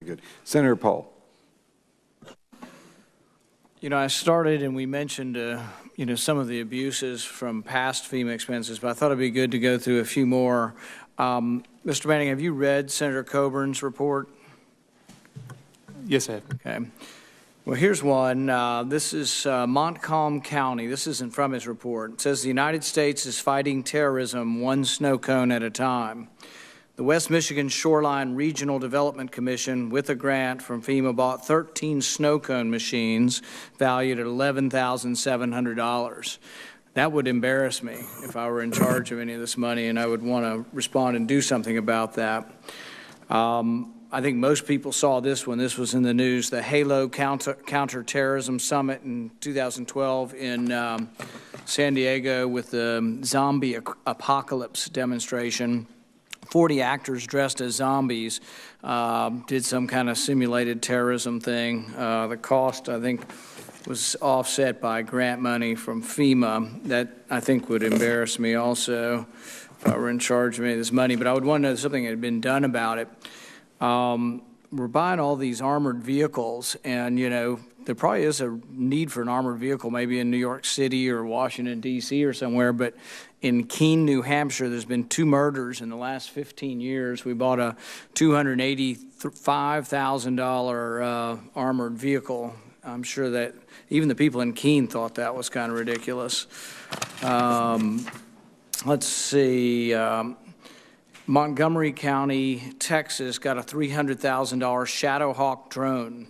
good. Senator Paul. You know, I started and we mentioned, you know, some of the abuses from past FEMA expenses, but I thought it'd be good to go through a few more. Mr. Manning, have you read Senator Coburn's report? Yes, I have. Okay. Well, here's one. This is Montcalm County. This isn't from his report. It says the United States is fighting terrorism one snow cone at a time. The West Michigan Shoreline Regional Development Commission, with a grant from FEMA, bought 13 snow cone machines valued at $11,700. That would embarrass me if I were in charge of any of this money, and I would want to respond and do something about that. I think most people saw this when this was in the news, the Halo Counterterrorism Summit in 2012 in San Diego with the zombie apocalypse demonstration. 40 actors dressed as zombies did some kind of simulated terrorism thing. The cost, I think, was offset by grant money from FEMA. That, I think, would embarrass me also if I were in charge of any of this money. But I would want to know something that had been done about it. We're buying all these armored vehicles, and, you know, there probably is a need for an armored vehicle, maybe in New York City or Washington, D.C. or somewhere, but in Keene, New Hampshire, there's been 2 murders in the last 15 years. We bought a $285,000 armored vehicle. I'm sure that even the people in Keene thought that was kind of ridiculous. Let's see. Montgomery County, Texas, got a $300,000 Shadowhawk drone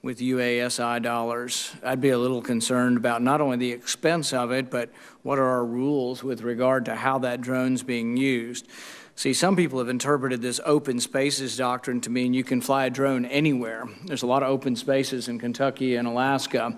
with UASI dollars. I'd be a little concerned about not only the expense of it, but what are our rules with regard to how that drone's being used. See, some people have interpreted this open spaces doctrine to mean you can fly a drone anywhere. There's a lot of open spaces in Kentucky and Alaska,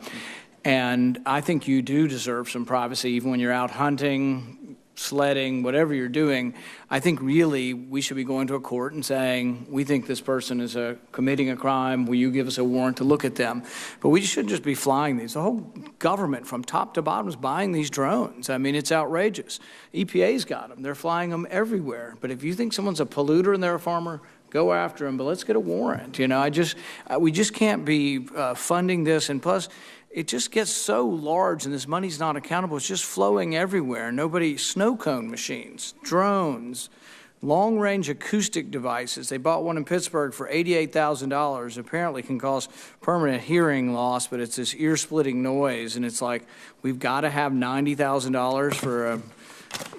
and I think you do deserve some privacy even when you're out hunting, sledding, whatever you're doing. I think really we should be going to a court and saying, we think this person is committing a crime. Will you give us a warrant to look at them? But we shouldn't just be flying these. The whole government from top to bottom is buying these drones. I mean, it's outrageous. EPA's got them. They're flying them everywhere. But if you think someone's a polluter and they're a farmer, go after them. But let's get a warrant. You know, we just can't be funding this. And plus, it just gets so large and this money's not accountable. It's just flowing everywhere. Snow cone machines, drones, long-range acoustic devices. They bought one in Pittsburgh for $88,000. Apparently can cause permanent hearing loss, but it's this ear-splitting noise. And it's like, we've got to have $90,000 for a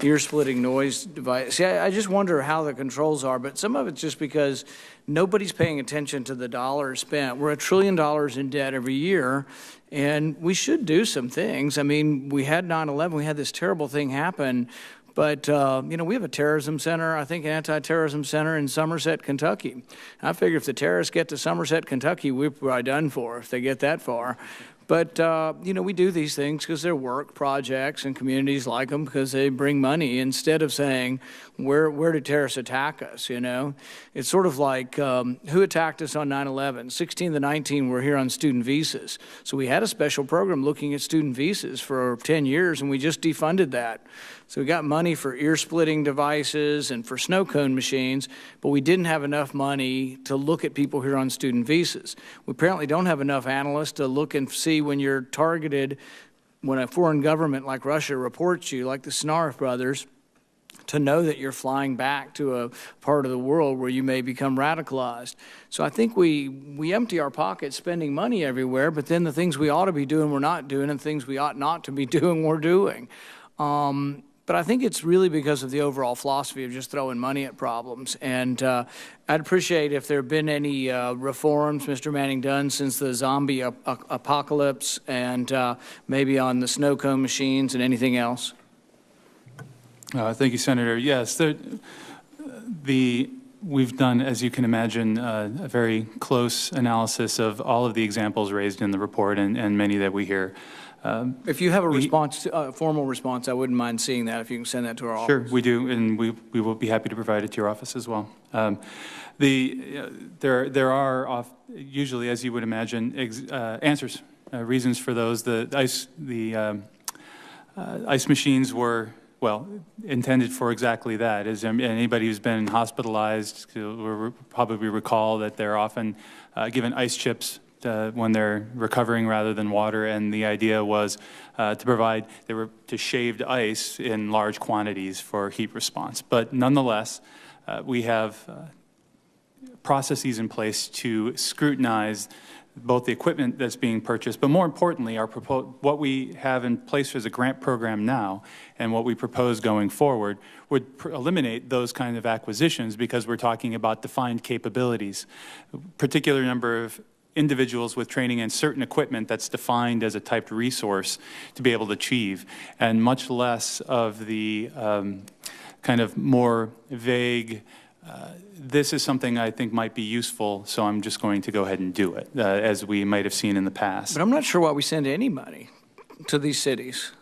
ear-splitting noise device. See, I just wonder how the controls are, but some of it's just because nobody's paying attention to the dollars spent. We're $1 trillion in debt every year, and we should do some things. I mean, we had 9/11, we had this terrible thing happen, but, you know, we have a terrorism center, I think an anti-terrorism center in Somerset, Kentucky. I figure if the terrorists get to Somerset, Kentucky, we're probably done for if they get that far. But, you know, we do these things because they're work projects and communities like them because they bring money instead of saying, where did terrorists attack us, you know? It's sort of like who attacked us on 9/11? 16 to 19 were here on student visas. So we had a special program looking at student visas for 10 years, and we just defunded that. So we got money for ear-splitting devices and for snow cone machines, but we didn't have enough money to look at people here on student visas. We apparently don't have enough analysts to look and see when you're targeted, when a foreign government like Russia reports you, like the Snarf brothers, to know that you're flying back to a part of the world where you may become radicalized. So I think we empty our pockets spending money everywhere, but then the things we ought to be doing we're not doing, and things we ought not to be doing we're doing. But I think it's really because of the overall philosophy of just throwing money at problems. And I'd appreciate if there have been any reforms, Mr. Manning, done since the zombie apocalypse, and maybe on the snow cone machines and anything else. Thank you, Senator. Yes, we've done, as you can imagine, a very close analysis of all of the examples raised in the report and many that we hear. If you have a response, formal response, I wouldn't mind seeing that if you can send that to our office. Sure, we do, and we will be happy to provide it to your office as well. There are usually, as you would imagine, reasons for those. The ice machines were Well, intended for exactly that. As anybody who's been hospitalized will probably recall that they're often given ice chips when they're recovering rather than water, and the idea was to shaved ice in large quantities for heat response. But nonetheless, we have processes in place to scrutinize both the equipment that's being purchased, but more importantly, what we have in place as a grant program now and what we propose going forward would eliminate those kind of acquisitions, because we're talking about defined capabilities, a particular number of individuals with training and certain equipment that's defined as a typed resource to be able to achieve, and much less of the kind of more vague this is something I think might be useful, so I'm just going to go ahead and do it, as we might have seen in the past. But I'm not sure why we send any money to these cities.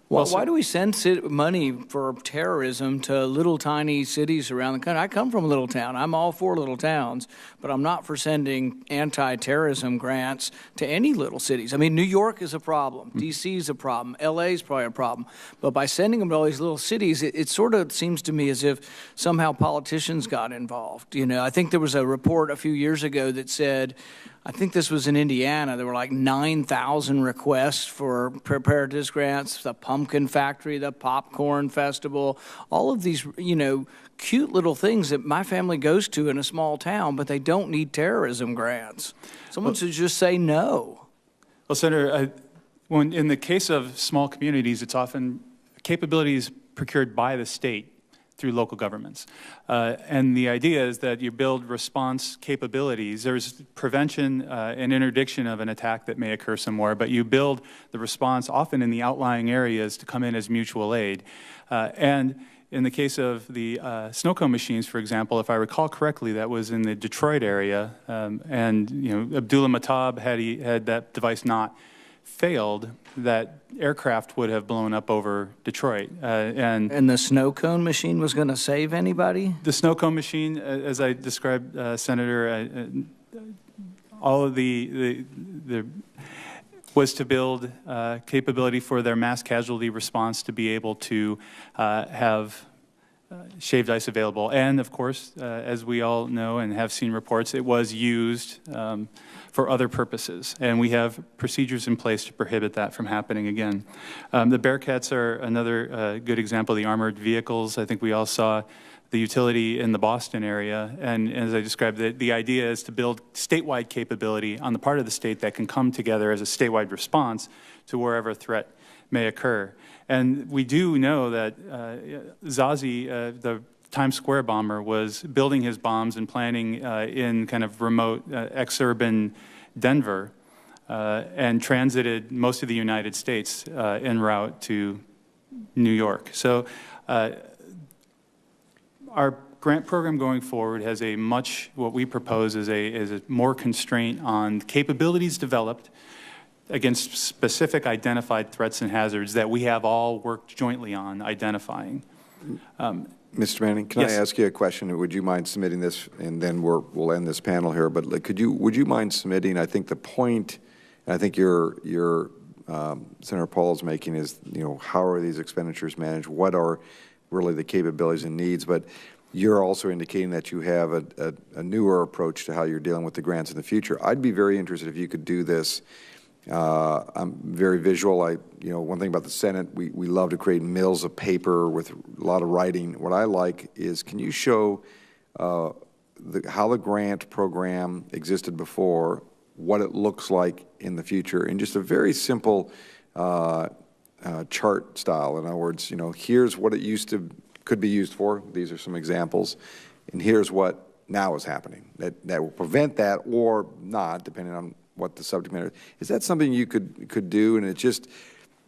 Why do we send money for terrorism to little tiny cities around the country? I come from a little town. I'm all for little towns, but I'm not for sending anti-terrorism grants to any little cities. I mean, New York is a problem. D.C. is a problem. L.A. is probably a problem. But by sending them to all these little cities, it sort of seems to me as if somehow politicians got involved. You know, I think there was a report a few years ago that said, I think this was in Indiana, there were like 9,000 requests for preparedness grants, the pumpkin factory, the popcorn festival, all of these, you know, cute little things that my family goes to in a small town, but they don't need terrorism grants. Someone should just say no. Well, Senator, when in the case of small communities, it's often capabilities procured by the state through local governments. And the idea is that you build response capabilities. There's prevention and interdiction of an attack that may occur somewhere, but you build the response often in the outlying areas to come in as mutual aid. And in the case of the Snowcone machines, for example, if I recall correctly, that was in the Detroit area, and you know, Abdullah Matab, had that device not failed, that aircraft would have blown up over Detroit. And the Snowcone machine was going to save anybody? The Snowcone machine, as I described, Senator, all of the was to build capability for their mass casualty response to be able to have shaved ice available. And of course, as we all know and have seen reports, it was used for other purposes. And we have procedures in place to prohibit that from happening again. The Bearcats are another good example of the armored vehicles. I think we all saw the utility in the Boston area. And as I described, the idea is to build statewide capability on the part of the state that can come together as a statewide response to wherever a threat may occur. And we do know that Zazi, the Times Square bomber, was building his bombs and planning in kind of remote exurban Denver and transited most of the United States en route to New York. So our grant program going forward has a much, what we propose is a more constraint on capabilities developed against specific identified threats and hazards that we have all worked jointly on identifying. Mr. Manning, can I ask you a question? Would you mind submitting this, and then we'll end this panel here, but would you mind submitting, I think the point, and I think Senator Paul's making is, you know, how are these expenditures managed? What are really the capabilities and needs? But you're also indicating that you have a newer approach to how you're dealing with the grants in the future. I'd be very interested if you could do this. I'm very visual. You know, one thing about the Senate, we love to create mills of paper with a lot of writing. What I like is, can you show how the grant program existed before, what it looks like in the future, in just a very simple chart style? In other words, you know, here's what it could be used for. These are some examples, and here's what now is happening that will prevent that or not, depending on what the subject matter is. Is that something you could do? And it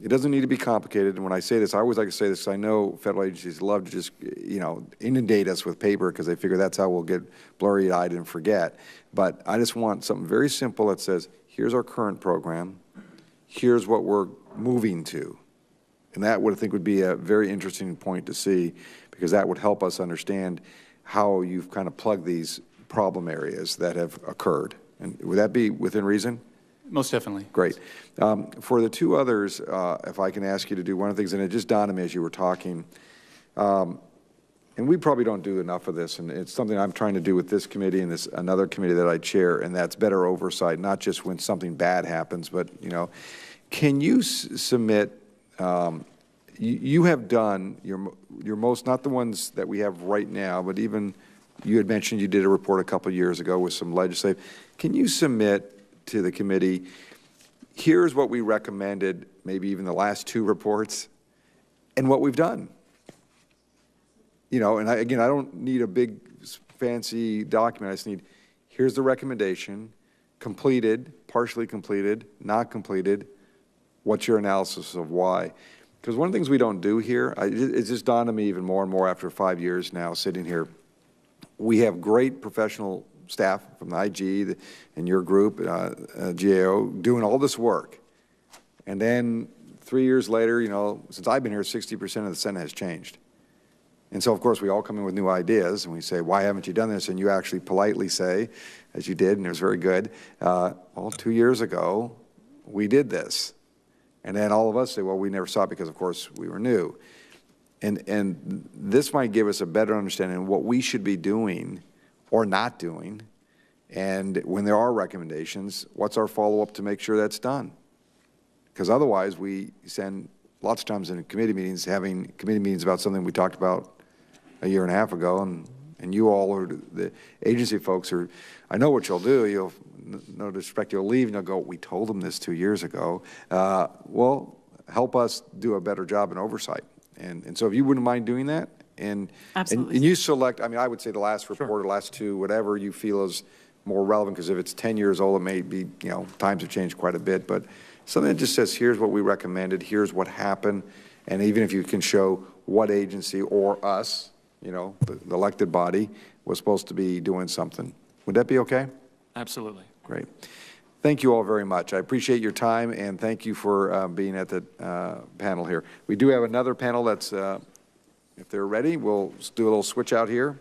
doesn't need to be complicated. And when I say this, I always like to say this because I know federal agencies love to just, you know, inundate us with paper because they figure that's how we'll get blurry-eyed and forget. But I just want something very simple that says, here's our current program, here's what we're moving to. And that I think would be a very interesting point to see, because that would help us understand how you've kind of plugged these problem areas that have occurred. And would that be within reason? Most definitely. Great. For the two others, if I can ask you to do one of the things, and it just dawned on me as you were talking, and we probably don't do enough of this, and it's something I'm trying to do with this committee and this another committee that I chair, and that's better oversight, not just when something bad happens, but, you know, can you submit, you have done your most, not the ones that we have right now, but even you had mentioned you did a report a couple of years ago with some legislative. Can you submit to the committee, here's what we recommended, maybe even the last two reports, and what we've done? You know, and again, I don't need a big fancy document. I just need, here's the recommendation, completed, partially completed, not completed. What's your analysis of why? Because one of the things we don't do here, it's just dawned on me even more and more after 5 years now sitting here. We have great professional staff from the IG and your group, GAO, doing all this work. And then 3 years later, you know, since I've been here, 60% of the Senate has changed. And so, of course, we all come in with new ideas, and we say, why haven't you done this? And you actually politely say, as you did, and it was very good, well, 2 years ago, we did this. And then all of us say, well, we never saw it because, of course, we were new. And this might give us a better understanding of what we should be doing or not doing. And when there are recommendations, what's our follow-up to make sure that's done? Because otherwise, we send lots of times in committee meetings, having committee meetings about something we talked about a year and a half ago, and you all are the agency folks are, I know what you'll do. You'll, no disrespect, you'll leave and you'll go, we told them this 2 years ago. Well, help us do a better job in oversight. And so if you wouldn't mind doing that, and you select, I mean, I would say the last report or last two, whatever you feel is more relevant, because if it's 10 years old, it may be, you know, times have changed quite a bit, but something that just says, here's what we recommended, here's what happened, and even if you can show what agency or us, you know, the elected body, was supposed to be doing something. Would that be okay? Absolutely. Great. Thank you all very much. I appreciate your time, and thank you for being at the panel here. We do have another panel that's, if they're ready, we'll do a little switch out here.